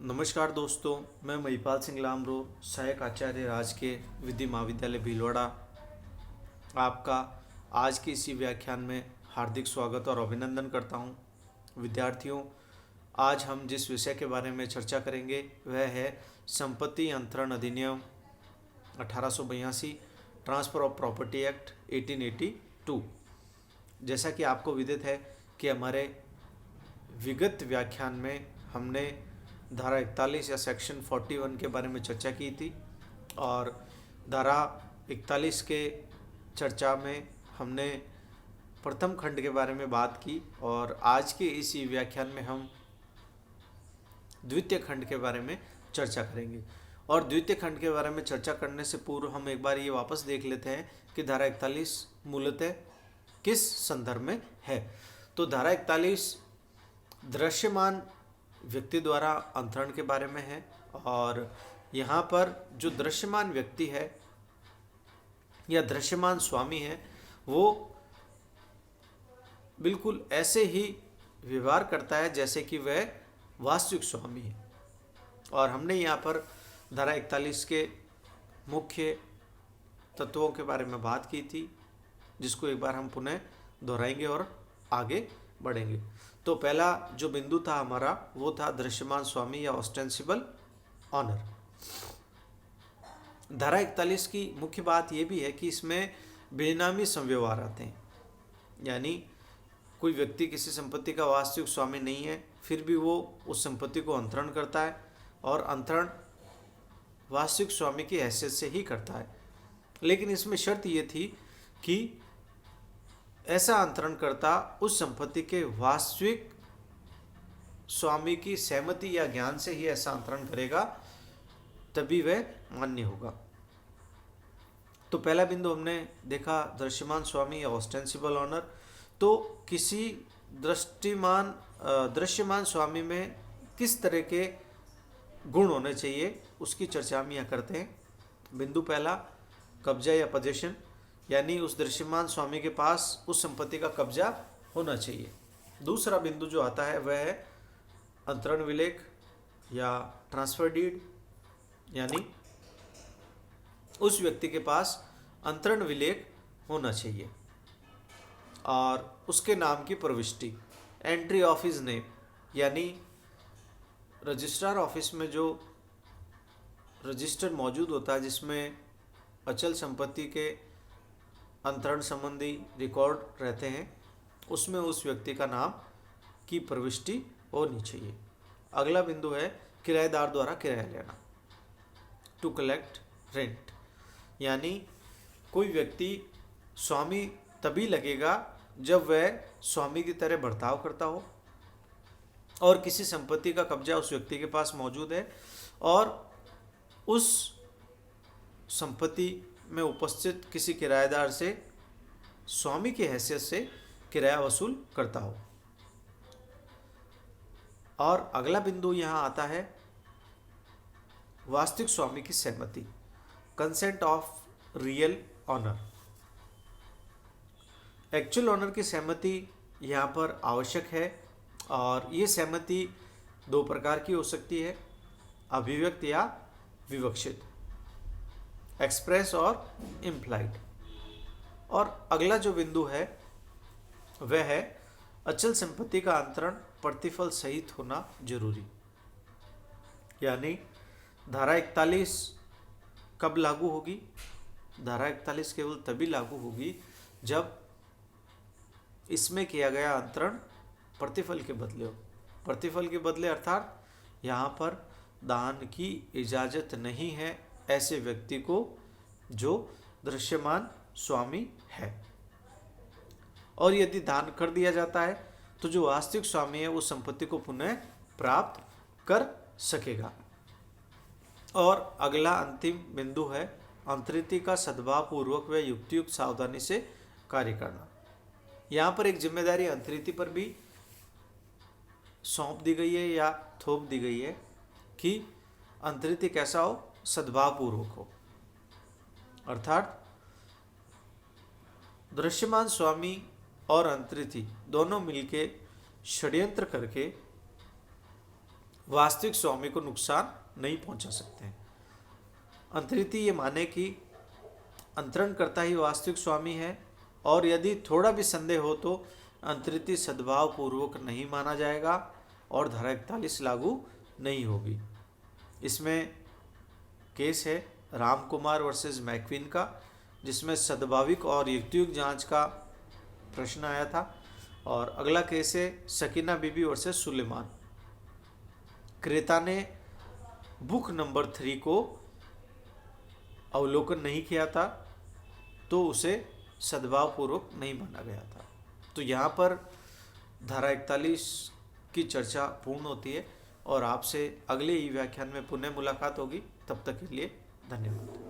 नमस्कार दोस्तों, मैं महिपाल सिंह लामरो, सहायक आचार्य राजकीय विधि महाविद्यालय भीलवाड़ा। आपका आज के इसी व्याख्यान में हार्दिक स्वागत और अभिनंदन करता हूं। विद्यार्थियों, आज हम जिस विषय के बारे में चर्चा करेंगे वह है संपत्ति अंतरण अधिनियम 1882, ट्रांसफ़र ऑफ प्रॉपर्टी एक्ट 1882। जैसा कि आपको विदित है कि हमारे विगत व्याख्यान में हमने धारा 41 या सेक्शन 41 के बारे में चर्चा की थी और धारा 41 के चर्चा में हमने प्रथम खंड के बारे में बात की और आज के इसी व्याख्यान में हम द्वितीय खंड के बारे में चर्चा करेंगे। और द्वितीय खंड के बारे में चर्चा करने से पूर्व हम एक बार ये वापस देख लेते हैं कि धारा 41 मूलतः किस संदर्भ में है। तो धारा 41 दृश्यमान व्यक्ति द्वारा अंतरण के बारे में है और यहाँ पर जो दृश्यमान व्यक्ति है या दृश्यमान स्वामी है वो बिल्कुल ऐसे ही व्यवहार करता है जैसे कि वह वास्तविक स्वामी है। और हमने यहाँ पर धारा 41 के मुख्य तत्वों के बारे में बात की थी, जिसको एक बार हम पुनः दोहराएंगे और आगे बढ़ेंगे। तो पहला जो बिंदु था हमारा वो था दृश्यमान स्वामी या ऑस्टेंसिबल ऑनर। धारा 41 की मुख्य बात यह भी है कि इसमें बेनामी संव्यवहार आते हैं, यानी कोई व्यक्ति किसी संपत्ति का वास्तविक स्वामी नहीं है, फिर भी वो उस संपत्ति को अंतरण करता है और अंतरण वास्तविक स्वामी की हैसियत से ही करता है। लेकिन इसमें शर्त ये थी कि ऐसा अंतरणकर्ता उस संपत्ति के वास्तविक स्वामी की सहमति या ज्ञान से ही ऐसा अंतरण करेगा, तभी वह मान्य होगा। तो पहला बिंदु हमने देखा दृश्यमान स्वामी या ऑस्टेंसिबल ऑनर। तो किसी दृश्यमान स्वामी में किस तरह के गुण होने चाहिए उसकी चर्चा हम यहाँ करते हैं। बिंदु पहला, कब्जा या पोजीशन, यानी उस दृश्यमान स्वामी के पास उस संपत्ति का कब्जा होना चाहिए। दूसरा बिंदु जो आता है वह है अंतरण विलेख या ट्रांसफर डीड, यानी उस व्यक्ति के पास अंतरण विलेख होना चाहिए और उसके नाम की प्रविष्टि, एंट्री ऑफ हिज नेम, यानी रजिस्ट्रार ऑफिस में जो रजिस्टर मौजूद होता है जिसमें अचल संपत्ति के अंतरण संबंधी रिकॉर्ड रहते हैं, उसमें उस व्यक्ति का नाम की प्रविष्टि होनी चाहिए। अगला बिंदु है किराएदार द्वारा किराया लेना, टू कलेक्ट रेंट, यानी कोई व्यक्ति स्वामी तभी लगेगा जब वह स्वामी की तरह बर्ताव करता हो और किसी संपत्ति का कब्जा उस व्यक्ति के पास मौजूद है और उस संपत्ति में उपस्थित किसी किराएदार से स्वामी की हैसियत से किराया वसूल करता हो। और अगला बिंदु यहाँ आता है वास्तविक स्वामी की सहमति, consent of real owner. Actual owner की सहमति यहाँ पर आवश्यक है और ये सहमति दो प्रकार की हो सकती है, अभिव्यक्त या विवक्षित, एक्सप्रेस और इम्प्लाइड। और अगला जो बिंदु है वह है अचल संपत्ति का अंतरण प्रतिफल सहित होना जरूरी, यानी धारा 41 कब लागू होगी? धारा 41 केवल तभी लागू होगी जब इसमें किया गया अंतरण प्रतिफल के बदले हो। प्रतिफल के बदले अर्थात यहाँ पर दान की इजाज़त नहीं है ऐसे व्यक्ति को जो दृश्यमान स्वामी है। और यदि दान कर दिया जाता है तो जो वास्तविक स्वामी है वो संपत्ति को पुनः प्राप्त कर सकेगा। और अगला अंतिम बिंदु है अंतरिति का सद्भाव पूर्वक व युक्तियुक्त सावधानी से कार्य करना। यहाँ पर एक जिम्मेदारी अंतरिति पर भी सौंप दी गई है या थोप दी गई है कि अंतरिति कैसा हो? सद्भाव पूर्वक हो, अर्थात दृश्यमान स्वामी और अंतरिति दोनों मिलके षड्यंत्र करके वास्तविक स्वामी को नुकसान नहीं पहुंचा सकते हैं। अंतरिति ये माने कि अंतरणकर्ता ही वास्तविक स्वामी है, और यदि थोड़ा भी संदेह हो तो अंतरिति सद्भाव पूर्वक नहीं माना जाएगा और धारा 41 लागू नहीं होगी। इसमें केस है राम कुमार वर्सेस मैक्विन का, जिसमें सद्भाविक और युक्तियुक्त जांच का प्रश्न आया था। और अगला केस है सकीना बीबी वर्सेस सुलेमान। क्रेता ने बुक नंबर 3 को अवलोकन नहीं किया था, तो उसे सद्भावपूर्वक नहीं माना गया था। तो यहाँ पर धारा 41 की चर्चा पूर्ण होती है और आपसे अगले ई व्याख्यान में पुनः मुलाकात होगी। तब तक के लिए धन्यवाद।